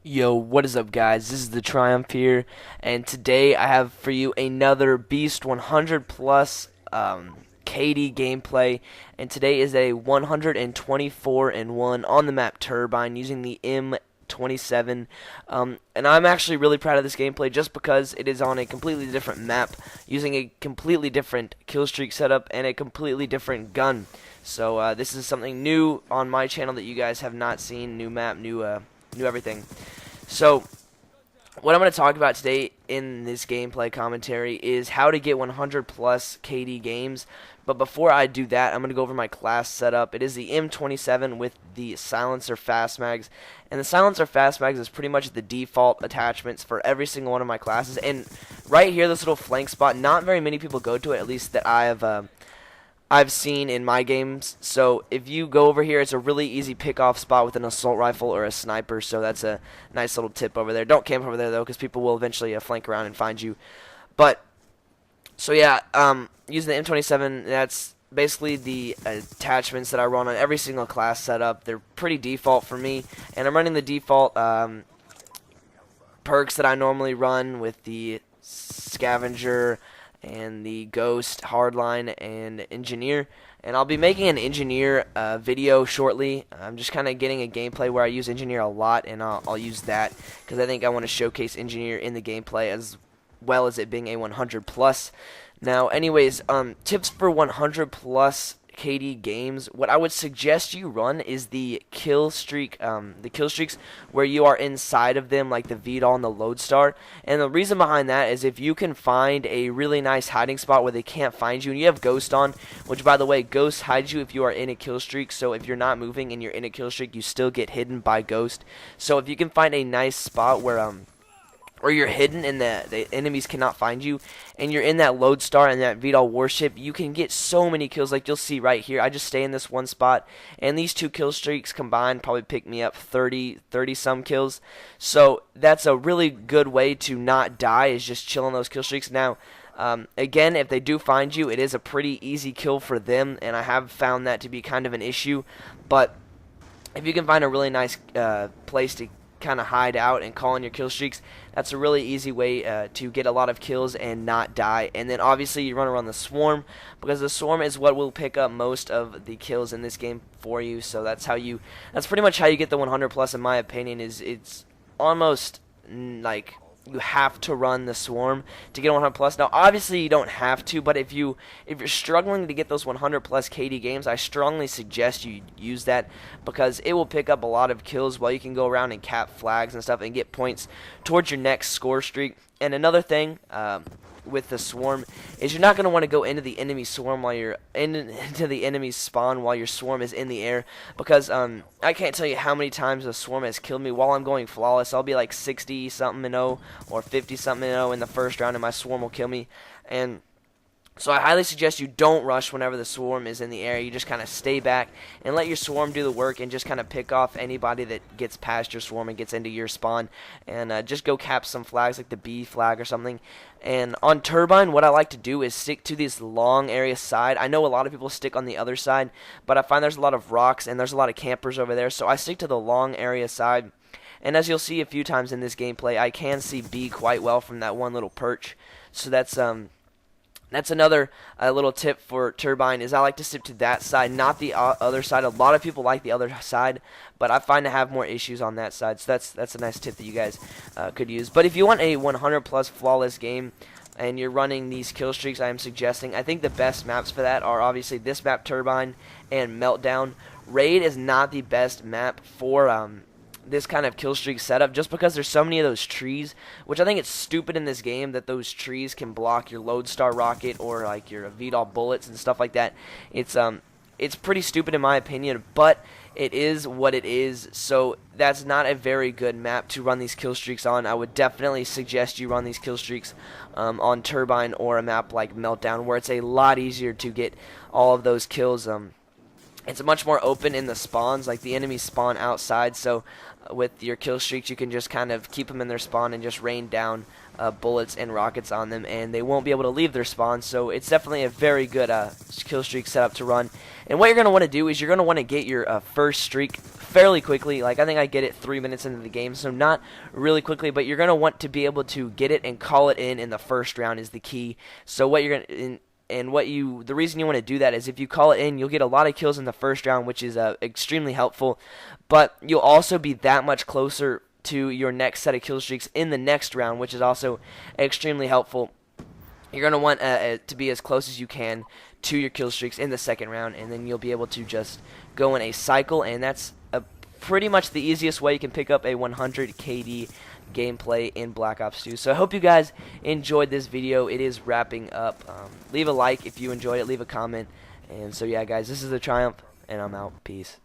Yo, what is up, guys? This is the Triumph here, and today I have for you another Beast 100 plus KD gameplay. And today is a 124 and 1 on the map Turbine using the M27. And I'm actually really proud of this gameplay just because it is on a completely different map, using a completely different killstreak setup and a completely different gun. So this is something new on my channel that you guys have not seen. New map, new everything. So what I'm going to talk about today in this gameplay commentary is how to get 100 plus KD games. But before I do that, I'm going to go over my class setup. It is the M27 with the silencer fast mags, and the silencer fast mags is pretty much the default attachments for every single one of my classes. And right here, this little flank spot, not very many people go to it, at least that I've seen in my games. So if you go over here, it's a really easy pick-off spot with an assault rifle or a sniper. So that's a nice little tip over there. Don't camp over there though, because people will eventually flank around and find you. But so yeah, using the M27, that's basically the attachments that I run on every single class setup. They're pretty default for me, and I'm running the default perks that I normally run with the scavenger and the ghost, hardline, and engineer. And I'll be making an engineer video shortly. I'm just kind of getting a gameplay where I use engineer a lot, and I'll use that because I think I want to showcase engineer in the gameplay as well as it being a 100 plus. Now, anyways, tips for 100 plus KD games. What I would suggest you run is the kill streak, the kill streaks where you are inside of them, like the VTOL and the Lodestar. And the reason behind that is if you can find a really nice hiding spot where they can't find you, and you have Ghost on, which by the way, Ghost hides you if you are in a kill streak. So if you're not moving and you're in a kill streak, you still get hidden by Ghost. So if you can find a nice spot where or you're hidden and the enemies cannot find you, and you're in that Lodestar and that VTOL warship, you can get so many kills. Like you'll see right here, I just stay in this one spot, and these two kill streaks combined probably pick me up 30 some kills. So that's a really good way to not die, is just chill on those kill streaks. Now again, if they do find you, it is a pretty easy kill for them, and I have found that to be kind of an issue. But if you can find a really nice place to kind of hide out and call in your kill streaks, that's a really easy way to get a lot of kills and not die. And then obviously you run around the swarm, because the swarm is what will pick up most of the kills in this game for you. So that's pretty much how you get the 100 plus, in my opinion. Is it's almost like you have to run the swarm to get 100 plus. Now obviously you don't have to, but if you're struggling to get those 100 plus KD games, I strongly suggest you use that, because it will pick up a lot of kills while you can go around and cap flags and stuff and get points towards your next score streak. And another thing with the swarm is you're not going to want to go into the enemy swarm while you're into the enemy spawn while your swarm is in the air, because I can't tell you how many times a swarm has killed me while I'm going flawless. I'll be like 60 something and 0 or 50 something and 0 in the first round, and my swarm will kill me. And so I highly suggest you don't rush whenever the swarm is in the air. You just kind of stay back and let your swarm do the work, and just kind of pick off anybody that gets past your swarm and gets into your spawn, and just go cap some flags like the B flag or something. And on Turbine, what I like to do is stick to this long area side. I know a lot of people stick on the other side, but I find there's a lot of rocks and there's a lot of campers over there, so I stick to the long area side. And as you'll see a few times in this gameplay, I can see B quite well from that one little perch. So that's another little tip for Turbine, is I like to stick to that side, not the other side. A lot of people like the other side, but I find to have more issues on that side. So that's a nice tip that you guys could use. But if you want a 100 plus flawless game and you're running these kill streaks I am suggesting, I think the best maps for that are obviously this map, Turbine, and Meltdown. Raid is not the best map for this kind of kill streak setup, just because there's so many of those trees, which I think it's stupid in this game that those trees can block your Lodestar rocket or like your VTOL bullets and stuff like that. It's pretty stupid in my opinion, but it is what it is. So that's not a very good map to run these kill streaks on. I would definitely suggest you run these kill streaks on Turbine or a map like Meltdown, where it's a lot easier to get all of those kills. It's much more open in the spawns, like the enemies spawn outside, so with your kill streaks you can just kind of keep them in their spawn and just rain down bullets and rockets on them, and they won't be able to leave their spawn. So it's definitely a very good kill streak setup to run. And what you're going to want to do is you're going to want to get your first streak fairly quickly. Like, I think I get it 3 minutes into the game, so not really quickly, but you're going to want to be able to get it and call it in the first round is the key. So what you're going to... the reason you want to do that is if you call it in, you'll get a lot of kills in the first round, which is extremely helpful. But you'll also be that much closer to your next set of kill streaks in the next round, which is also extremely helpful. You're going to want to be as close as you can to your kill streaks in the second round, and then you'll be able to just go in a cycle, and that's pretty much the easiest way you can pick up a 100 KD gameplay in Black Ops 2. So I hope you guys enjoyed this video. It is wrapping up. Leave a like if you enjoyed it. Leave a comment. And so yeah, guys, this is the Triumph, and I'm out. Peace.